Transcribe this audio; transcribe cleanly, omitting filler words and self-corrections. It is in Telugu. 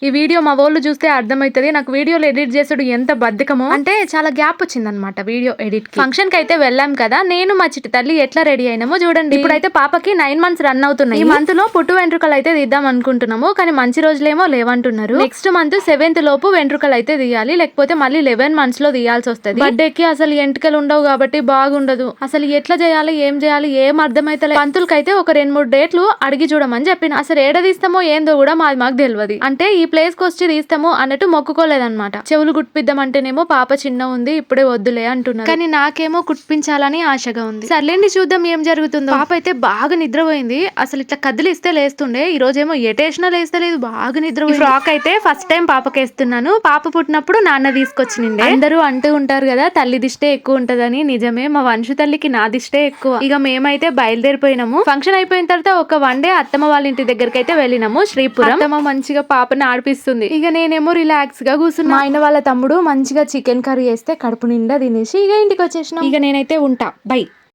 ఈ వీడియో మా వాళ్ళు చూస్తే అర్థమైతది నాకు వీడియోలు ఎడిట్ చేసుడు ఎంత బద్ధకమో. అంటే చాలా గ్యాప్ వచ్చిందనమాట వీడియో ఎడిట్ కి. ఫంక్షన్ కి అయితే వెళ్ళాం కదా, నేను మా చిట్టి తల్లి ఎట్లా రెడీ అయినామో చూడండి. ఇప్పుడైతే పాపకి 9 months రన్ అవుతున్నాయి. ఈ మంత్ లో పుట్టు వెంట్రుకలు అయితే తీద్దాం అనుకుంటున్నాము, కానీ మంచి రోజులేమో లేవంటున్నారు. నెక్స్ట్ మంత్ 7th లోపు వెంట్రుకలు అయితే తీయాలి, లేకపోతే మళ్ళీ 11 months లో తీయాల్సి వస్తుంది. బర్త్డే కి అసలు ఎంటికలు ఉండవు కాబట్టి బాగుండదు. అసలు ఎట్లా చేయాలి ఏం చేయాలి ఏం అర్థమైతలే. పంతులకైతే ఒక 2-3 డేట్లు అడిగి చూడమని చెప్పిన. అసలు ఏడ తీస్తామో ఏందో కూడా మాకు తెలియదు. అంటే ఈ ప్లేస్ కి వచ్చి తీస్తాము అన్నట్టు మొక్కుకోలేదన్నమాట. చెవులు కుట్టిద్దామంటేనేమో పాప చిన్న ఉంది, ఇప్పుడే వద్దులే అంటున్నారు. కానీ నాకేమో కుట్టించాలని ఆశగా ఉంది. సర్లేండి చూద్దాం ఏం జరుగుతుందో. పాప అయితే బాగా నిద్రపోయింది, అసలు ఇట్లా కదిలిస్తే లేస్తుండే. ఈ రోజేమో ఎటేసినా లేస్తలేదు, బాగా నిద్రపోయింది. ఫ్రాక్ అయితే ఫస్ట్ టైం పాపకేస్తున్నాను. పాప పుట్టినప్పుడు నాన్న తీసుకొచ్చిండే. అందరూ అంటూ ఉంటారు కదా తల్లి దిష్టే ఎక్కువ ఉంటదని. నిజమే, మా వంశు తల్లికి నా దిష్టే ఎక్కువ. ఇక మేమైతే బయలుదేరిపోయినాము. ఫంక్షన్ అయిపోయిన తర్వాత ఒక 1 day అత్తమ్మ వాళ్ళ ఇంటి దగ్గరికి అయితే వెళ్ళినాము, శ్రీపురం. అత్తమ్మ మంచిగా పాపని ఆడిపిస్తుంది, ఇక నేనేమో రిలాక్స్ గా కూర్చున్నా. మా ఆయన వాళ్ళ తమ్ముడు మంచిగా చికెన్ కర్రీ వేస్తే కడుపు నిండా తినేసి ఇక ఇంటికి వచ్చేసినాం. ఇక నేనైతే ఉంటా, బై.